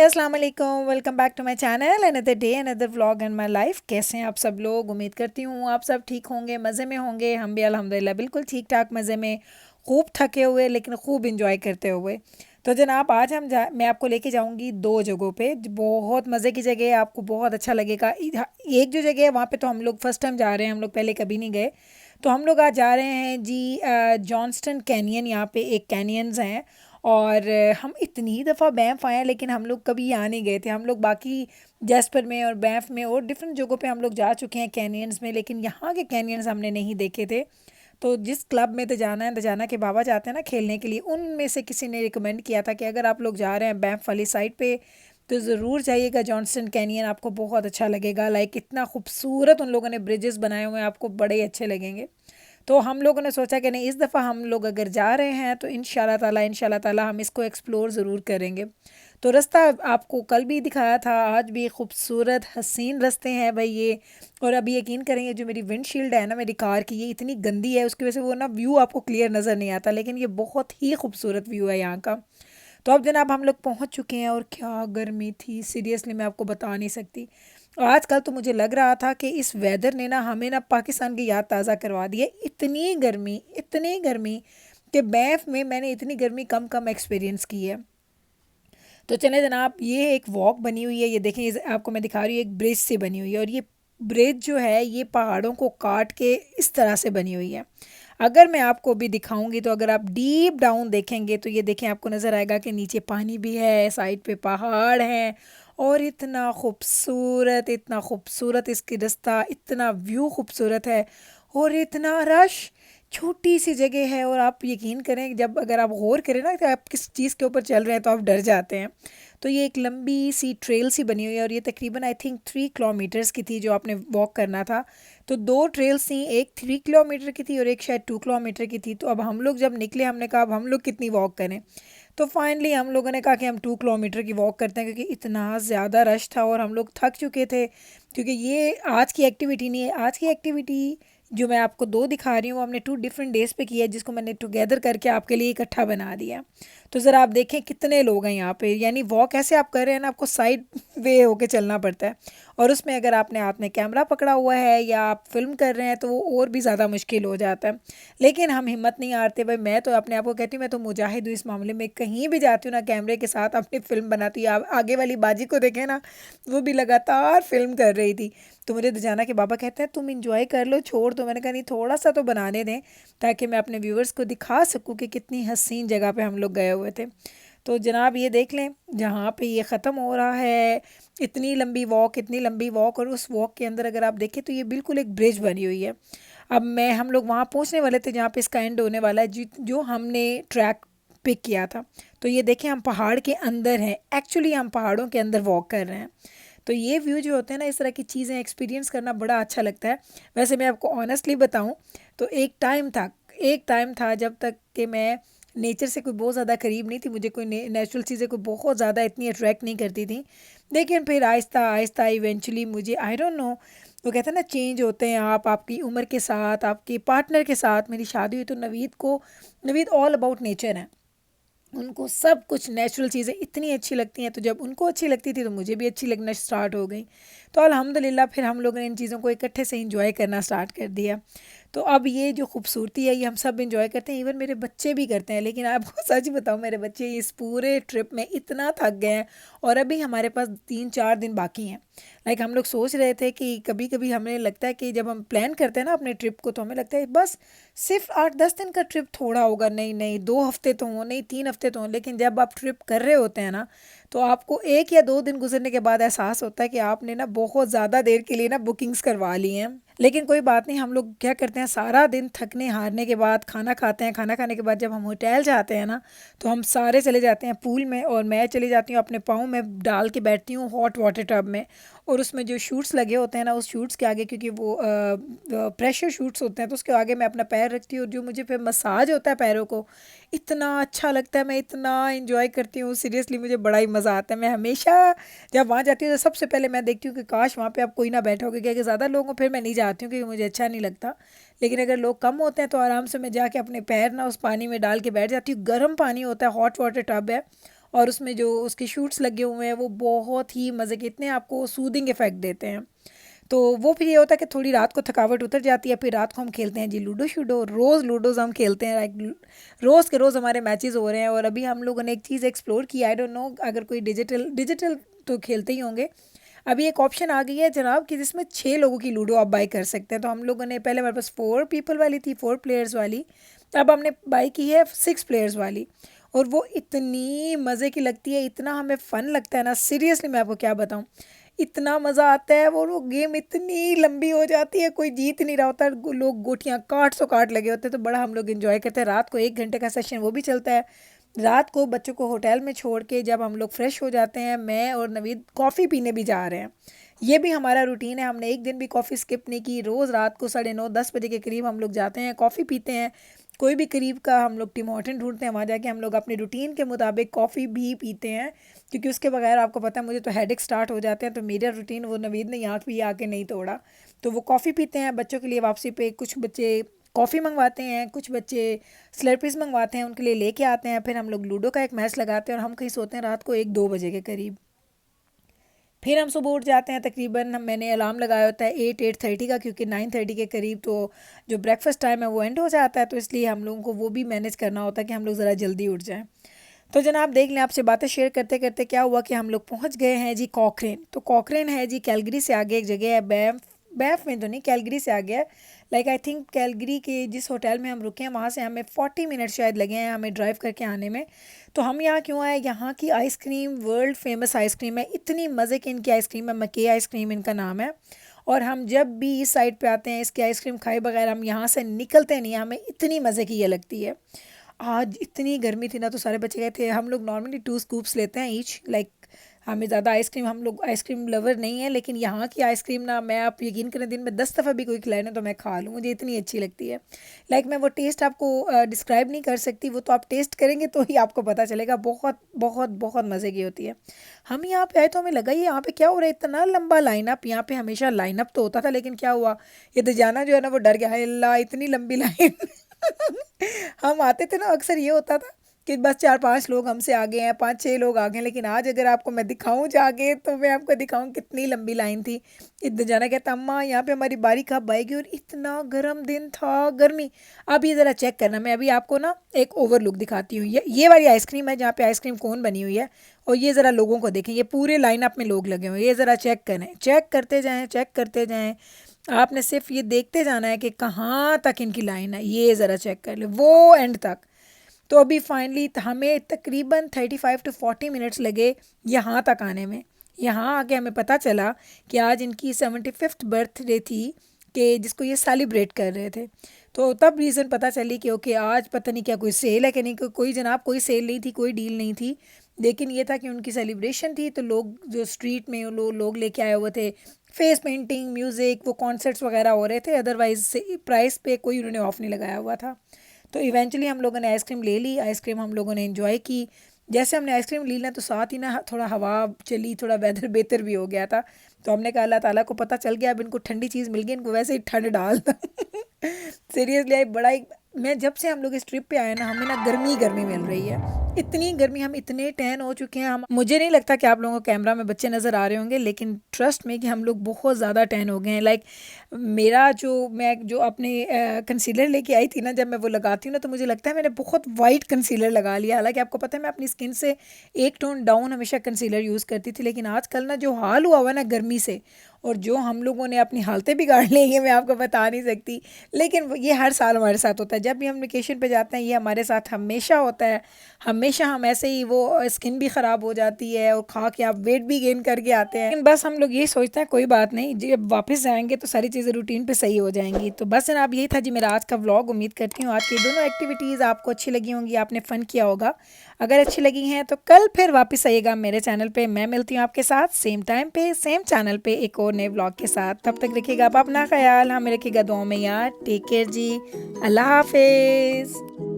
अस्सलाम वालेकुम, welcome back to my channel. Another day another vlog in my life. कैसे हैं आप सब लोग? उम्मीद करती हूँ आप सब ठीक होंगे, मज़े में होंगे। हम भी अल्हम्दुलिल्लाह बिल्कुल ठीक ठाक मज़े में, खूब थके हुए लेकिन खूब इंजॉय करते हुए। तो जनाब आज मैं आपको लेके जाऊंगी दो जगहों पे, बहुत मज़े की जगह है, आपको बहुत अच्छा लगेगा। एक जो जगह है वहाँ पे तो हम लोग फर्स्ट टाइम जा रहे हैं, हम लोग पहले कभी नहीं गए। तो हम लोग आज जा रहे हैं जी जॉन्स्टन कैनियन। यहाँ पे एक कैनियंस हैं और हम इतनी दफ़ा बैंफ आए हैं लेकिन हम लोग कभी यहाँ नहीं गए थे। हम लोग बाकी जैस्पर में और बैंफ में और डिफरेंट जगहों पे हम लोग जा चुके हैं कैनियंस में, लेकिन यहाँ के कैनियंस हमने नहीं देखे थे। तो जिस क्लब में दजाना के बाबा जाते हैं ना खेलने के लिए, उनमें से किसी ने रिकमेंड किया था कि अगर आप लोग जा रहे हैं बैंफ वाली साइड पे तो ज़रूर जाइएगा जॉन्स्टन कैनियन, आपको बहुत अच्छा लगेगा। लाइक इतना खूबसूरत उन लोगों ने ब्रिजेस बनाए हुए हैं, आपको बड़े ही अच्छे लगेंगे। तो हम लोगों ने सोचा कि नहीं, इस दफ़ा हम लोग अगर जा रहे हैं तो इंशाल्लाह ताला हम इसको एक्सप्लोर ज़रूर करेंगे। तो रास्ता आपको कल भी दिखाया था, आज भी खूबसूरत हसीन रास्ते हैं भाई ये। और अभी यकीन करेंगे, जो मेरी विंडशील्ड है ना मेरी कार की, ये इतनी गंदी है, उसकी वजह से वो ना व्यू आपको क्लियर नज़र नहीं आता, लेकिन ये बहुत ही खूबसूरत व्यू है यहाँ का। तो अब जनाब हम लोग पहुँच चुके हैं और क्या गर्मी थी, सीरियसली मैं आपको बता नहीं सकती। आजकल तो मुझे लग रहा था कि इस वेदर ने ना हमें ना पाकिस्तान की याद ताज़ा करवा दी है। इतनी गर्मी कि बैंफ में मैंने इतनी गर्मी कम कम एक्सपीरियंस की है। तो चले जनाब, ये एक वॉक बनी हुई है, ये देखें, आपको मैं दिखा रही हूँ, एक ब्रिज से बनी हुई है। और ये ब्रिज जो है ये पहाड़ों को काट के इस तरह से बनी हुई है। अगर मैं आपको भी दिखाऊंगी तो अगर आप डीप डाउन देखेंगे तो ये देखें, आपको नज़र आएगा कि नीचे पानी भी है, साइड पे पहाड़ हैं। और इतना खूबसूरत इसकी रास्ता, इतना व्यू खूबसूरत है और इतना रश। छोटी सी जगह है और आप यकीन करें, जब अगर आप गौर करें ना कि आप किस चीज़ के ऊपर चल रहे हैं तो आप डर जाते हैं। तो ये एक लंबी सी ट्रेल सी बनी हुई है और ये तकरीबन आई थिंक 3 किलोमीटर्स की थी जो आपने वॉक करना था। तो दो ट्रेल्स थी, एक 3 किलोमीटर की थी और एक शायद 2 किलोमीटर की थी। तो अब हम लोग जब निकले, हमने कहा अब हम लोग कितनी वॉक करें। तो फाइनली हम लोगों ने कहा कि हम 2 किलोमीटर की वॉक करते हैं, क्योंकि इतना ज़्यादा रश था और हम लोग थक चुके थे। क्योंकि ये आज की एक्टिविटी नहीं है, आज की एक्टिविटी जो मैं आपको दो दिखा रही हूँ वो हमने 2 डिफरेंट डेज़ पे किया है, जिसको मैंने टुगेदर करके आपके लिए इकट्ठा बना दिया। तो ज़रा आप देखें कितने लोग हैं यहाँ पे, यानी वॉक ऐसे आप कर रहे हैं ना, आपको साइड वे होके चलना पड़ता है। और उसमें अगर आपने हाथ में कैमरा पकड़ा हुआ है या आप फिल्म कर रहे हैं तो वो और भी ज़्यादा मुश्किल हो जाता है। लेकिन हम हिम्मत नहीं हारते भाई। मैं तो अपने आप को कहती हूँ, मैं तो मुजाहिद हूँ इस मामले में। कहीं भी जाती हूँ ना, कैमरे के साथ अपनी फ़िल्म बनाती हूँ। आगे वाली बाजी को देखें ना, वो भी लगातार फिल्म कर रही थी। तो मुझे दजाना के बाबा कहते हैं तुम इंजॉय कर लो, छोड़ दो। मैंने कहा नहीं, थोड़ा सा तो बनाने दें ताकि मैं अपने व्यूवर्स को दिखा सकूं कि कितनी हसीन जगह पे हम लोग गए हुए थे। तो जनाब ये देख लें, जहाँ पे ये ख़त्म हो रहा है, इतनी लंबी वॉक और उस वॉक के अंदर अगर आप देखें तो ये बिल्कुल एक ब्रिज बनी हुई है। अब हम लोग वहाँ पहुँचने वाले थे जहाँ पे इसका एंड होने वाला है, जो हमने ट्रैक पिक किया था। तो ये देखें, हम पहाड़ के अंदर हैं, एक्चुअली हम पहाड़ों के अंदर वॉक कर रहे हैं। तो ये व्यू जो होते हैं ना, इस तरह की चीज़ें एक्सपीरियंस करना बड़ा अच्छा लगता है। वैसे मैं आपको ऑनेस्टली बताऊं तो एक टाइम था जब तक कि मैं नेचर से कोई बहुत ज़्यादा करीब नहीं थी, मुझे कोई नेचुरल चीज़ें कोई बहुत ज़्यादा इतनी अट्रैक्ट नहीं करती थी। लेकिन फिर आहिस्ता आहिस्ता इवेंचुअली मुझे, आई डोंट नो, वो कहते हैं ना चेंज होते हैं आप आपकी उम्र के साथ, आपके पार्टनर के साथ। मेरी शादी हुई तो नवीद ऑल अबाउट नेचर है। उनको सब कुछ नेचुरल चीज़ें इतनी अच्छी लगती हैं, तो जब उनको अच्छी लगती थी तो मुझे भी अच्छी लगना स्टार्ट हो गई। तो अल्हम्दुलिल्लाह फिर हम लोगों ने इन चीज़ों को इकट्ठे से इंजॉय करना स्टार्ट कर दिया। तो अब ये जो खूबसूरती है ये हम सब इंजॉय करते हैं, इवन मेरे बच्चे भी करते हैं। लेकिन आपको सच बताऊं, मेरे बच्चे इस पूरे ट्रिप में इतना थक गए हैं और अभी हमारे पास 3-4 दिन बाकी हैं। लाइक हम लोग सोच रहे थे कि कभी कभी हमें लगता है कि जब हम प्लान करते हैं ना अपने ट्रिप को, तो हमें लगता है बस सिर्फ 8-10 दिन का ट्रिप थोड़ा होगा, नहीं नहीं 2 हफ्ते तो हों, नहीं 3 हफ्ते तो हों। लेकिन जब आप ट्रिप कर रहे होते हैं ना, तो आपको 1 या 2 दिन गुजरने के बाद एहसास होता है कि आपने ना बहुत ज़्यादा देर के लिए ना बुकिंग्स करवा ली हैं। लेकिन कोई बात नहीं, हम लोग क्या करते हैं, सारा दिन थकने हारने के बाद खाना खाते हैं। खाना खाने के बाद जब हम होटल जाते हैं ना, तो हम सारे चले जाते हैं पूल में और मैं चली जाती हूँ अपने पाँव में डाल के बैठती हूँ हॉट वाटर टब में। और उसमें जो शूट्स लगे होते हैं ना, उस शूट्स के आगे, क्योंकि वो प्रेशर शूट्स होते हैं, तो उसके आगे मैं अपना पैर रखती हूँ और जो मुझे फिर मसाज होता है पैरों को, इतना अच्छा लगता है। मैं इतना इंजॉय करती हूँ, सीरियसली मुझे बड़ा ही मज़ा आता है। मैं हमेशा जब वहाँ जाती हूँ तो सबसे पहले मैं देखती हूँ कि काश वहाँ पे अब कोई ना बैठा हो, क्योंकि अगर ज़्यादा लोग हों फिर मैं नहीं जाती हूँ, क्योंकि मुझे अच्छा नहीं लगता। लेकिन अगर लोग कम होते हैं तो आराम से मैं जाके अपने पैर ना उस पानी में डाल के बैठ जाती हूँ। गर्म पानी होता है, हॉट वाटर टब है और उसमें जो उसके शूट्स लगे हुए हैं वो बहुत ही मज़े के, इतने आपको सूदिंग इफ़ेक्ट देते हैं। तो वो फिर ये होता है कि थोड़ी रात को थकावट उतर जाती है, फिर रात को हम खेलते हैं जी लूडो शूडो, रोज़ लूडोज़ हम खेलते हैं, लाइक रोज़ के रोज़ हमारे मैचेस हो रहे हैं। और अभी हम लोगों ने एक चीज़ एक्सप्लोर की, आई डोंट नो अगर कोई डिजिटल डिजिटल तो खेलते ही होंगे, अभी एक ऑप्शन आ गई है जनाब कि जिसमें 6 लोगों की लूडो आप बाई कर सकते हैं। तो हम लोगों ने पहले, हमारे पास 4 पीपल वाली थी, 4 प्लेयर्स वाली, अब हमने बाई की है 6 प्लेयर्स वाली। और वो इतनी मज़े की लगती है, इतना हमें फ़न लगता है ना, सीरियसली मैं आपको क्या बताऊँ, इतना मज़ा आता है। वो गेम इतनी लंबी हो जाती है, कोई जीत नहीं रहा होता, लोग गोटियाँ काट सौ काट लगे होते हैं, तो बड़ा हम लोग इन्जॉय करते हैं। रात को 1 घंटे का सेशन वो भी चलता है। रात को बच्चों को होटल में छोड़ के जब हम लोग फ्रेश हो जाते हैं, मैं और नवीद कॉफ़ी पीने भी जा रहे हैं। ये भी हमारा रूटीन है, हमने एक दिन भी कॉफ़ी स्किप नहीं की। रोज़ रात को 9:30-10 बजे के करीब हम लोग जाते हैं, कॉफ़ी पीते हैं। कोई भी करीब का हम लोग टिम हॉर्टन ढूंढते हैं, वहाँ जाके हम लोग अपने रूटीन के मुताबिक कॉफ़ी भी पीते हैं, क्योंकि उसके बगैर आपको पता है मुझे तो हेडेक स्टार्ट हो जाते हैं। तो मेरा रूटीन वो नवीद ने यहाँ भी आके नहीं तोड़ा। तो वो कॉफ़ी पीते हैं, बच्चों के लिए वापसी पे कुछ बच्चे कॉफ़ी मंगवाते हैं, कुछ बच्चे स्लर्पीज़ मंगवाते हैं, उनके लिए लेके आते हैं। फिर हम लोग लूडो का एक मैच लगाते हैं और हम कहीं सोते हैं रात को 1-2 बजे के करीब। फिर हम सुबह उठ जाते हैं, तकरीबन मैंने अलार्म लगाया होता है 8-8:30 का, क्योंकि 9:30 के करीब तो जो ब्रेकफास्ट टाइम है वो एंड हो जाता है, तो इसलिए हम लोगों को वो भी मैनेज करना होता है कि हम लोग ज़रा जल्दी उठ जाएं। तो जनाब देख लें, आपसे बातें शेयर करते करते क्या हुआ कि हम लोग पहुंच गए हैं जी कॉकरेन। तो कॉकरेन है जी कैलगरी से आगे एक जगह है, बैफ बैफ में तो नहीं, कैलगरी से आगे है। लाइक आई थिंक कैलगरी के जिस होटल में हम रुके हैं वहाँ से हमें 40 मिनट शायद लगे हैं हमें ड्राइव करके आने में। तो हम यहाँ क्यों आए, यहाँ की आइसक्रीम वर्ल्ड फेमस आइसक्रीम है, इतनी मज़े की इनकी आइसक्रीम है, मके आइसक्रीम इनका नाम है। और हम जब भी इस साइड पे आते हैं इसकी आइसक्रीम खाए बगैर हम यहाँ से निकलते नहीं हैं, हमें इतनी मज़े की ये लगती है। आज इतनी गर्मी थी ना, तो सारे बच्चे गए थे, हम लोग नॉर्मली 2 स्कूप्स लेते हैं ईच, लाइक हमें ज़्यादा आइसक्रीम, हम लोग आइसक्रीम लवर नहीं है, लेकिन यहाँ की आइसक्रीम ना, मैं आप यकीन करें दिन में 10 दफ़ा भी कोई खिलाए ना तो मैं खा लूँ, मुझे इतनी अच्छी लगती है। लाइक मैं वो टेस्ट आपको डिस्क्राइब नहीं कर सकती, वो तो आप टेस्ट करेंगे तो ही आपको पता चलेगा, बहुत बहुत बहुत मज़े की होती है। हम यहाँ पे आए तो हमें लगा ये यहाँ पे क्या हो रहा है, इतना लंबा लाइनअप, यहाँ पे हमेशा लाइनअप तो होता था, लेकिन क्या हुआ, ये तो जाना जो है ना वो डर गया, हाय अल्लाह इतनी लंबी लाइन। हम आते थे ना, अक्सर ये होता था कि बस 4-5 लोग हमसे आगे हैं, 5-6 लोग आगे हैं, लेकिन आज अगर आपको मैं दिखाऊं जाके तो मैं आपको दिखाऊं कितनी लंबी लाइन थी। इधर जाना कहता अम्मा यहाँ पे हमारी बारी कब आएगी, और इतना गर्म दिन था, गर्मी। अब ये ज़रा चेक करना, मैं अभी आपको ना एक ओवरलुक दिखाती हूँ। ये वाली आइसक्रीम है जहाँ पे आइसक्रीम कोन बनी हुई है, और ये ज़रा लोगों को देखें, ये पूरे लाइनअप में लोग लगे हुए हैं, ये ज़रा चेक करें, चेक करते जाएँ, चेक करते जाएँ। आपने सिर्फ ये देखते जाना है कि कहाँ तक इनकी लाइन है, ये ज़रा चेक कर ले वो एंड तक। तो अभी फाइनली हमें तकरीबन 35 to 40 मिनट्स लगे यहाँ तक आने में। यहाँ आके हमें पता चला कि आज इनकी 75th बर्थडे थी, कि जिसको ये सेलिब्रेट कर रहे थे। तो तब रीज़न पता चली कि ओके आज पता नहीं क्या कोई सेल है कि नहीं, कोई जनाब कोई सेल नहीं थी, कोई डील नहीं थी, लेकिन ये था कि उनकी सेलिब्रेशन थी। तो लोग जो स्ट्रीट में लोग लेके आए हुए थे, फेस पेंटिंग, म्यूज़िक, वो कॉन्सर्ट्स वगैरह हो रहे थे, अदरवाइज से प्राइस पे कोई उन्होंने ऑफ़ नहीं लगाया हुआ था। तो इवेंचुअली हम लोगों ने आइसक्रीम ले ली, आइसक्रीम हम लोगों ने एंजॉय की। जैसे हमने आइसक्रीम ली ना, तो साथ ही ना थोड़ा हवा चली, थोड़ा वेदर बेहतर भी हो गया था। तो हमने कहा अल्लाह ताला को पता चल गया, अब इनको ठंडी चीज़ मिल गई, इनको वैसे ही ठंड डाल दो। सीरियसली बड़ा एक, मैं जब से हम लोग इस ट्रिप पे आए ना, हमें ना गर्मी गर्मी मिल रही है, इतनी गर्मी, हम इतने टैन हो चुके हैं। हम, मुझे नहीं लगता कि आप लोगों को कैमरा में बच्चे नज़र आ रहे होंगे, लेकिन ट्रस्ट में कि हम लोग बहुत ज़्यादा टैन हो गए हैं। लाइक मेरा मैं जो अपने कंसीलर लेके आई थी ना, जब मैं वो लगाती हूँ ना, तो मुझे लगता है मैंने बहुत वाइट कंसीलर लगा लिया। हालांकि आपको पता है मैं अपनी स्किन से एक टोन डाउन हमेशा कंसीलर यूज़ करती थी, लेकिन आजकल ना जो हाल हुआ हुआ ना गर्मी से, और जो हम लोगों ने अपनी हालतें बिगाड़ ली, ये मैं आपको बता नहीं सकती। लेकिन ये हर साल हमारे साथ होता है, जब भी हम वेकेशन पे जाते हैं ये हमारे साथ हमेशा होता है। हमेशा हम ऐसे ही, वो स्किन भी ख़राब हो जाती है और खा के आप वेट भी गेन करके आते हैं, लेकिन बस हम लोग ये सोचते हैं कोई बात नहीं, जब वापस जाएंगे तो सारी चीज़ें रूटीन पे सही हो जाएंगी। तो बस जनाब यही था जी मेरा आज का व्लॉग। उम्मीद करती हूँ आज की दोनों एक्टिविटीज़ आपको अच्छी लगी होंगी, आपने फ़न किया होगा। अगर अच्छी लगी हैं तो कल फिर वापस आइएगा मेरे चैनल पे, मैं मिलती हूँ आपके साथ सेम टाइम पे सेम चैनल पे एक और नए व्लॉग के साथ। तब तक रखिएगा आप अपना ख्याल, हमें रखिएगा दुआओं में यार। टेक केयर जी, अल्लाह हाफिज़।